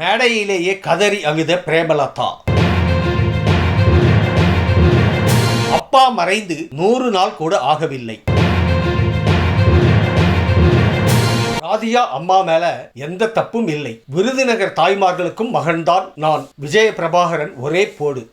மேடையிலேயே கதறி அழுத பிரேமலதா. அப்பா மறைந்து 100 நாள் கூட ஆகவில்லை. ராதிகா அம்மா மேல எந்த தப்பும் இல்லை. விருதுநகர் தாய்மார்களுக்கும் மகன்தான் நான். விஜய பிரபாகரன் ஒரே போடு.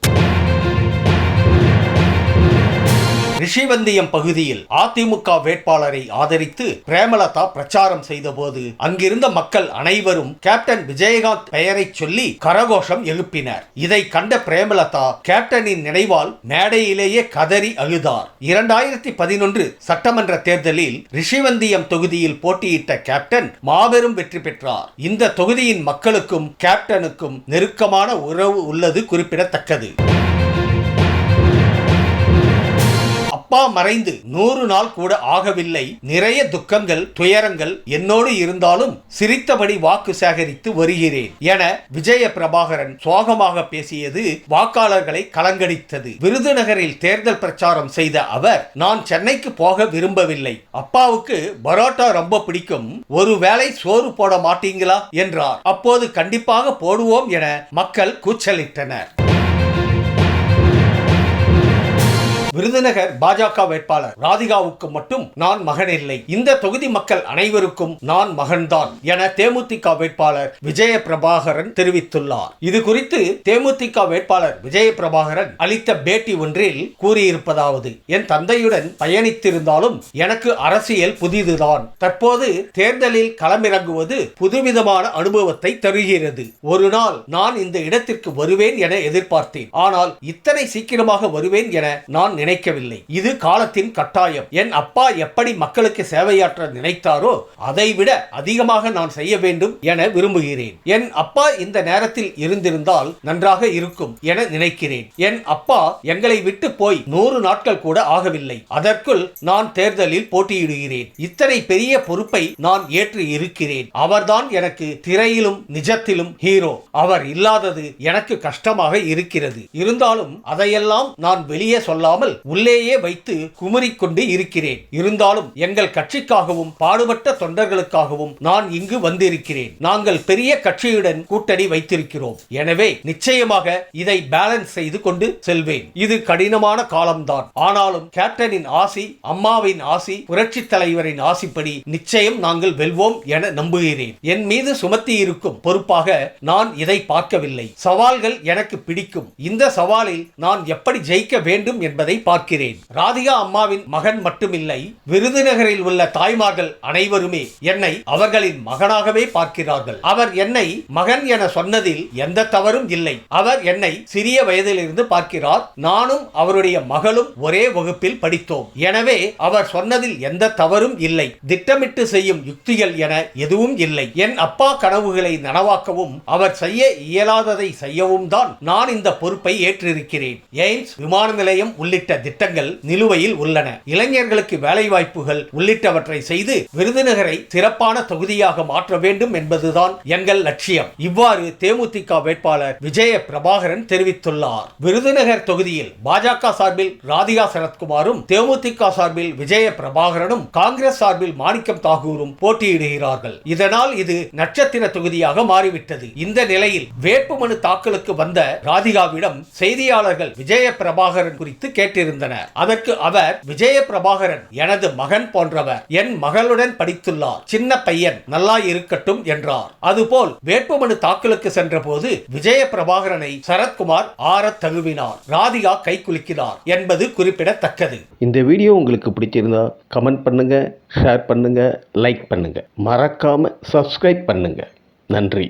ரிஷிவந்தியம் பகுதியில் அதிமுக வேட்பாளரை ஆதரித்து பிரேமலதா பிரச்சாரம் செய்த போது அங்கிருந்த மக்கள் அனைவரும் கேப்டன் விஜயகாந்த் பெயரை சொல்லி கரகோஷம் எழுப்பினர். இதை கண்ட பிரேமலதா கேப்டனின் நினைவால் மேடையிலேயே கதறி அழுதார். 2011 சட்டமன்ற தேர்தலில் ரிஷிவந்தியம் தொகுதியில் போட்டியிட்ட கேப்டன் மாபெரும் வெற்றி பெற்றார். இந்த தொகுதியின் மக்களுக்கும் கேப்டனுக்கும் நெருக்கமான உறவு உள்ளது குறிப்பிடத்தக்கது. அப்பா மறைந்து 100 நாள் கூட ஆகவில்லை. நிறைய துக்கங்கள், துயரங்கள் என்னோடு இருந்தாலும் சிரித்தபடி வாக்கு சேகரித்து வருகிறேன் என விஜய பிரபாகரன் சோகமாக பேசியது வாக்காளர்களை கலங்கடித்தது. விருதுநகரில் தேர்தல் பிரச்சாரம் செய்த அவர், நான் சென்னைக்கு போக விரும்பவில்லை. அப்பாவுக்கு பரோட்டா ரொம்ப பிடிக்கும். ஒருவேளை சோறு போட மாட்டீங்களா என்றார். அப்போது கண்டிப்பாக போடுவோம் என மக்கள் கூச்சலிட்டனர். விருதுநகர் பாஜக வேட்பாளர் ராதிகாவுக்கு மட்டும் நான் மகன் இல்லை. இந்த தொகுதி மக்கள் அனைவருக்கும் நான் மகன்தான் என தேமுதிக வேட்பாளர் விஜய பிரபாகரன் தெரிவித்துள்ளார். இது குறித்து தேமுதிக வேட்பாளர் விஜய பிரபாகரன் அளித்த பேட்டி ஒன்றில் கூறியிருப்பதாவது, என் தந்தையுடன் பயணித்திருந்தாலும் எனக்கு அரசியல் புதிதுதான். தற்போது தேர்தலில் களமிறங்குவது புதுவிதமான அனுபவத்தை தருகிறது. ஒரு நாள் நான் இந்த இடத்திற்கு வருவேன் என எதிர்பார்த்தேன். ஆனால் இத்தனை சீக்கிரமாக வருவேன் என நான் நினைக்கவில்லை. இது காலத்தின் கட்டாயம். என் அப்பா எப்படி மக்களுக்கு சேவையாற்ற நினைத்தாரோ அதைவிட அதிகமாக நான் செய்ய வேண்டும் என விரும்புகிறேன். என் அப்பா இந்த நேரத்தில் இருந்திருந்தால் நன்றாக இருக்கும் என நினைக்கிறேன். என் அப்பா எங்களை விட்டு போய் 100 நாட்கள் கூட ஆகவில்லை. அதற்குள் நான் தேர்தலில் போட்டியிடுகிறேன். இத்தனை பெரிய பொறுப்பை நான் ஏற்று இருக்கிறேன். அவர்தான் எனக்கு திரையிலும் நிஜத்திலும் ஹீரோ. அவர் இல்லாதது எனக்கு கஷ்டமாக இருக்கிறது. இருந்தாலும் அதையெல்லாம் நான் வெளியே சொல்லாமல் உள்ளேயே வைத்து குமுறிக்கொண்டு இருக்கிறேன். இருந்தாலும் எங்கள் கட்சிக்காகவும் பாடுபட்ட தொண்டர்களுக்காகவும் நான் இங்கு வந்திருக்கிறேன். நாங்கள் பெரிய கட்சியுடன் கூட்டணி வைத்திருக்கிறோம். எனவே நிச்சயமாக இதை பேலன்ஸ் செய்து கொண்டு செல்வேன். இது கடினமான காலம்தான். ஆனாலும் கேப்டனின் ஆசி, அம்மாவின் ஆசி, புரட்சி தலைவரின் ஆசிப்படி நிச்சயம் நாங்கள் வெல்வோம் என நம்புகிறேன். என் மீது சுமத்தி இருக்கும் பொறுப்பாக நான் இதை பார்க்கவில்லை. சவால்கள் எனக்கு பிடிக்கும். இந்த சவாலில் நான் எப்படி ஜெயிக்க வேண்டும் என்பதை பார்க்கிறேன். ராதிகா அம்மாவின் மகன் மட்டுமில்லை, விருதுநகரில் உள்ள தாய்மார்கள் அனைவருமே என்னை அவர்களின் மகனாகவே பார்க்கிறார்கள். அவர் என்னை மகன் என சொன்னதில் எந்த தவறும் இல்லை. அவர் என்னை சிறிய வயதிலிருந்து பார்க்கிறார். நானும் அவருடைய மகளும் ஒரே வகுப்பில் படித்தோம். எனவே அவர் சொன்னதில் எந்த தவறும் இல்லை. திட்டமிட்டு செய்யும் யுக்திகள் என எதுவும் இல்லை. என் அப்பா கனவுகளை நனவாக்கவும் அவர் செய்ய இயலாததை செய்யவும் தான் நான் இந்த பொறுப்பை ஏற்றிருக்கிறேன். எய்ம்ஸ் விமான நிலையம் உள்ளிட்ட திட்டங்கள் நிலுவையில் உள்ளன. இளைஞர்களுக்கு வேலைவாய்ப்புகள் உள்ளிட்டவற்றை செய்து விருதுநகரை சிறப்பான தொகுதியாக மாற்ற வேண்டும் என்பதுதான் எங்கள் லட்சியம். இவ்வாறு தேமுதிக வேட்பாளர் விஜய பிரபாகரன் தெரிவித்துள்ளார். விருதுநகர் தொகுதியில் பாஜக சார்பில் ராதிகா சரத்குமாரும், தேமுதிக சார்பில் விஜய பிரபாகரனும், காங்கிரஸ் சார்பில் மாணிக்கம் தாகூரும் போட்டியிடுகிறார்கள். இதனால் இது நட்சத்திர தொகுதியாக மாறிவிட்டது. இந்த நிலையில் வேட்புமனு தாக்கலுக்கு வந்த ராதிகாவிடம் செய்தியாளர்கள் விஜய பிரபாகரன் குறித்து கேட்டிருந்தனர். அதற்கு அவர், விஜய பிரபாகரன் எனது மகன் போன்றவர். என் மகளுடன் படித்துள்ளார். சின்ன பையன், நல்லா இருக்கட்டும் என்றார். அதுபோல் வேட்புமனு தாக்கலுக்கு சென்ற போது விஜய பிரபாகரனை சரத்குமார் ஆரத் தழுவினார். ராதிகா கை குலுக்கினார் என்பது குறிப்பிடத்தக்கது. இந்த வீடியோ உங்களுக்கு பிடிச்சிருந்தா கமெண்ட் பண்ணுங்க, ஷேர் பண்ணுங்க, லைக் பண்ணுங்க. மறக்காம சப்ஸ்கிரைப் பண்ணுங்க. நன்றி.